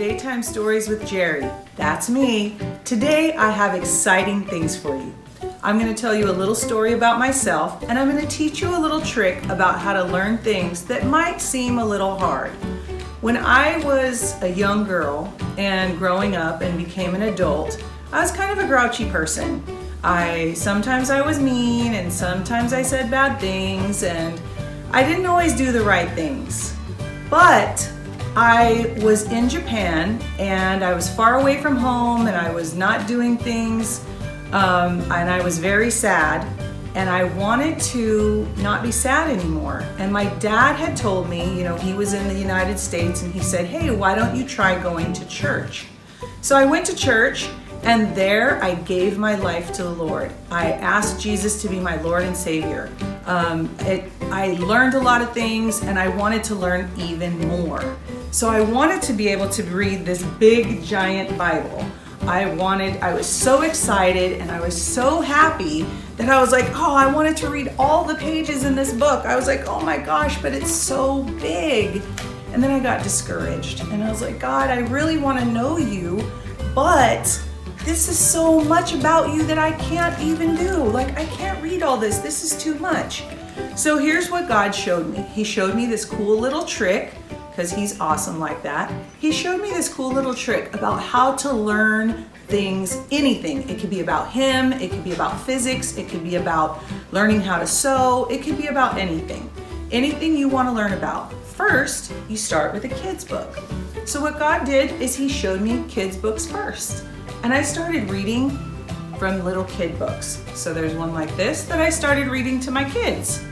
Daytime Stories with Jeri. That's me. Today I have exciting things for you. I'm going to tell you a little story about myself, and I'm going to teach you a little trick about how to learn things that might seem a little hard. When I was a young girl and growing up and became an adult, I was kind of a grouchy person. Sometimes I was mean, and sometimes I said bad things, and I didn't always do the right things. But I was in Japan, and I was far away from home, and I was not doing things, and I was very sad, and I wanted to not be sad anymore. And my dad had told me, he was in the United States, and he said, hey, why don't you try going to church? So I went to church, and there I gave my life to the Lord. I asked Jesus to be my Lord and Savior. I learned a lot of things, and I wanted to learn even more. So I wanted to be able to read this big, giant Bible. I was so excited, and I was so happy that I was like, I wanted to read all the pages in this book. I was like, oh my gosh, but it's so big. And then I got discouraged, and I was like, God, I really want to know you, but this is so much about you that I can't even do. I can't read all this. This is too much. So here's what God showed me. He showed me this cool little trick, because he's awesome like that. He showed me this cool little trick about how to learn things, anything. It could be about him, it could be about physics, it could be about learning how to sew, it could be about anything. Anything you want to learn about. First, you start with a kid's book. So what God did is he showed me kids' books first. And I started reading from little kid books. So there's one like this that I started reading to my kids.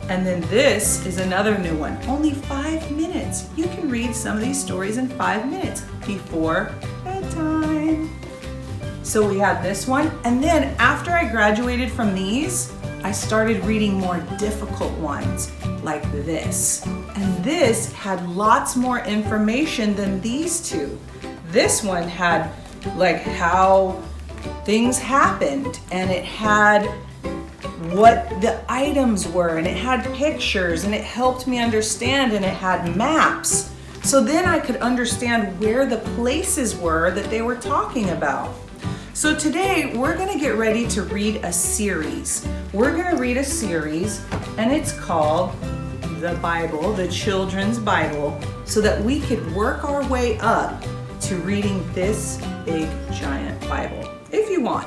And then this is another new one, only 5 minutes. You can read some of these stories in 5 minutes before bedtime. So we had this one. And then after I graduated from these, I started reading more difficult ones like this. And this had lots more information than these two. This one had how things happened, and it had what the items were, and it had pictures, and it helped me understand, and it had maps. So then I could understand where the places were that they were talking about. So today we're going to get ready to read a series. We're going to read a series, and it's called the Bible, the Children's Bible, so that we could work our way up to reading this big giant Bible, if you want.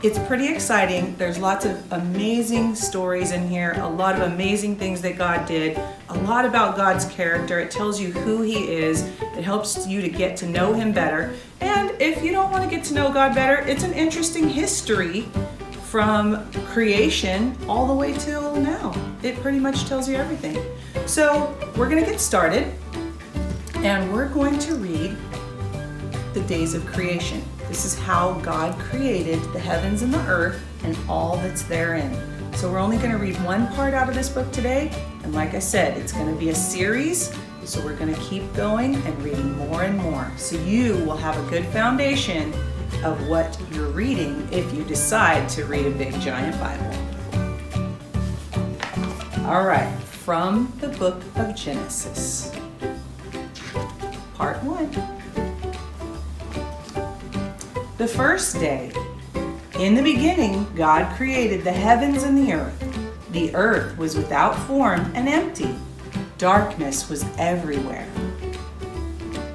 It's pretty exciting. There's lots of amazing stories in here, a lot of amazing things that God did, a lot about God's character. It tells you who he is. It helps you to get to know him better. And if you don't want to get to know God better, it's an interesting history from creation all the way till now. It pretty much tells you everything. So we're going to get started, and we're going to read the days of creation. This is how God created the heavens and the earth and all that's therein. So we're only going to read one part out of this book today. And like I said, it's going to be a series. So we're going to keep going and reading more and more. So you will have a good foundation of what you're reading if you decide to read a big giant Bible. All right, from the book of Genesis, part 1. The first day. In the beginning, God created the heavens and the earth. The earth was without form and empty. Darkness was everywhere.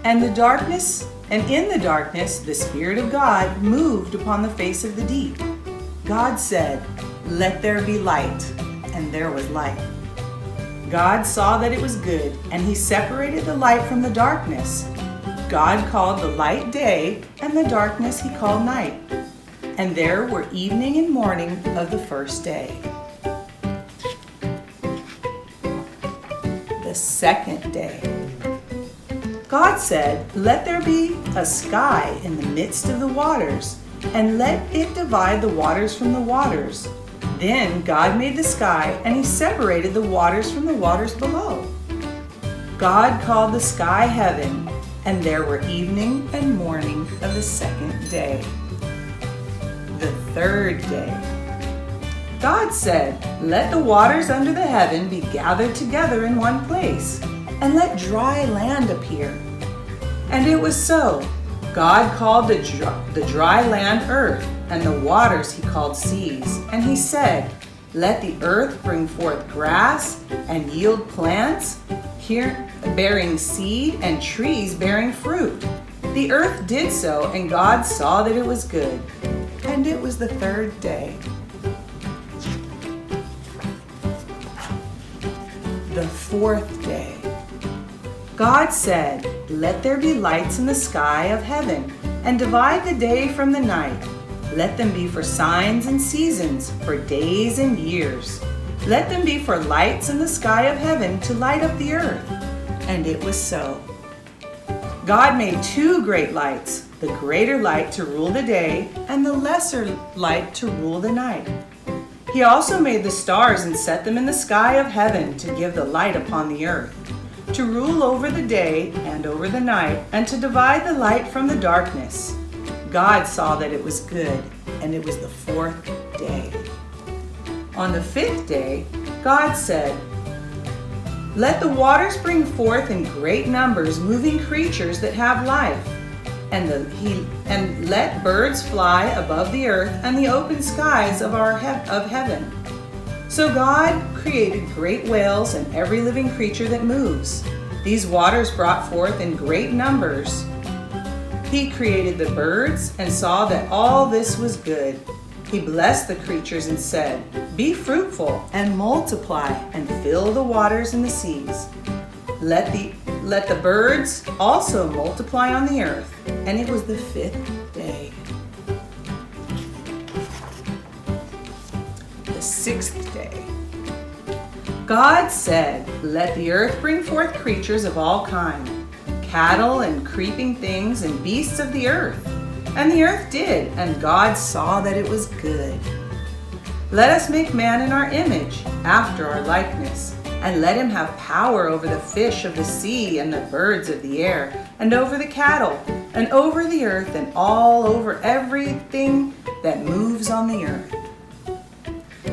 And in the darkness, the Spirit of God moved upon the face of the deep. God said, "Let there be light," and there was light. God saw that it was good, and he separated the light from the darkness. God called the light day, and the darkness he called night. And there were evening and morning of the first day. The second day. God said, "Let there be a sky in the midst of the waters, and let it divide the waters from the waters." Then God made the sky, and he separated the waters from the waters below. God called the sky heaven, and there were evening and morning of the second day. The third day. God said, "Let the waters under the heaven be gathered together in one place, and let dry land appear." And it was so. God called the dry land earth, and the waters he called seas. And he said, "Let the earth bring forth grass and yield plants, here bearing seed, and trees bearing fruit." The earth did so, and God saw that it was good. And it was the third day. The fourth day. God said, "Let there be lights in the sky of heaven, and divide the day from the night. Let them be for signs and seasons, for days and years. Let them be for lights in the sky of heaven to light up the earth." And it was so. God made two great lights, the greater light to rule the day, and the lesser light to rule the night. He also made the stars and set them in the sky of heaven to give the light upon the earth, to rule over the day and over the night, and to divide the light from the darkness. God saw that it was good, and it was the fourth day. On the fifth day, God said, "Let the waters bring forth in great numbers moving creatures that have life, and let birds fly above the earth and the open skies of heaven." So God created great whales and every living creature that moves. These waters brought forth in great numbers. He created the birds and saw that all this was good. He blessed the creatures and said, "Be fruitful and multiply and fill the waters and the seas. Let the birds also multiply on the earth." And it was the fifth day. The sixth day. God said, "Let the earth bring forth creatures of all kinds, cattle and creeping things and beasts of the earth." And the earth did, and God saw that it was good. "Let us make man in our image, after our likeness, and let him have power over the fish of the sea and the birds of the air, and over the cattle, and over the earth, and all over everything that moves on the earth."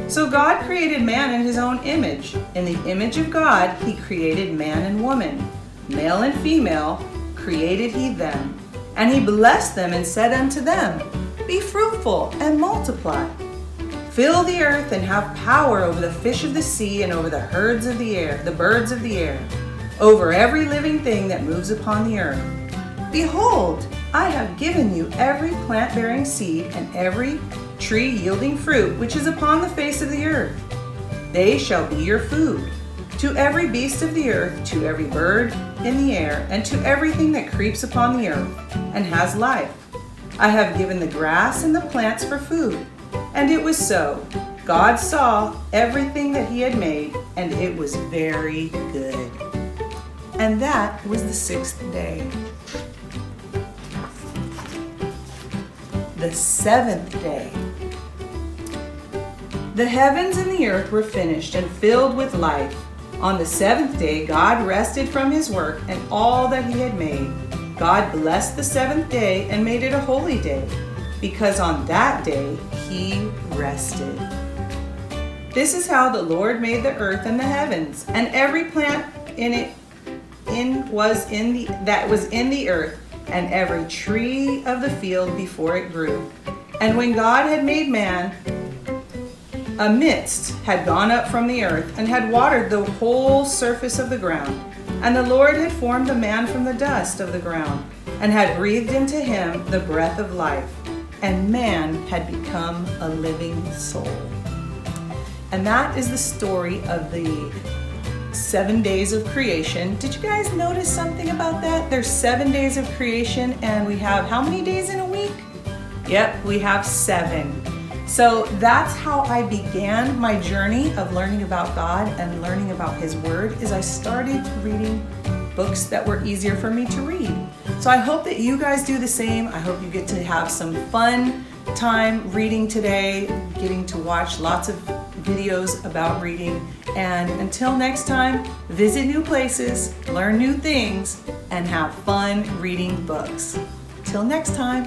So God created man in his own image. In the image of God, he created man and woman. Male and female created he them. And he blessed them and said unto them, "Be fruitful and multiply. Fill the earth and have power over the fish of the sea and over the birds of the air, over every living thing that moves upon the earth. Behold, I have given you every plant bearing seed and every tree yielding fruit which is upon the face of the earth. They shall be your food. To every beast of the earth, to every bird in the air, and to everything that creeps upon the earth and has life, I have given the grass and the plants for food." And it was so. God saw everything that he had made, and it was very good. And that was the sixth day. The seventh day. The heavens and the earth were finished and filled with life. On the seventh day, God rested from his work and all that he had made. God blessed the seventh day and made it a holy day, because on that day he rested. This is how the Lord made the earth and the heavens, and every plant that was in the earth, and every tree of the field before it grew. And when God had made man, a mist had gone up from the earth and had watered the whole surface of the ground. And the Lord had formed the man from the dust of the ground, and had breathed into him the breath of life, and man had become a living soul. And that is the story of the 7 days of creation. Did you guys notice something about that? There's 7 days of creation, and we have how many days in a week? Yep, we have 7. So that's how I began my journey of learning about God and learning about his word, is I started reading books that were easier for me to read. So I hope that you guys do the same. I hope you get to have some fun time reading today, getting to watch lots of videos about reading. And until next time, visit new places, learn new things, and have fun reading books. Till next time.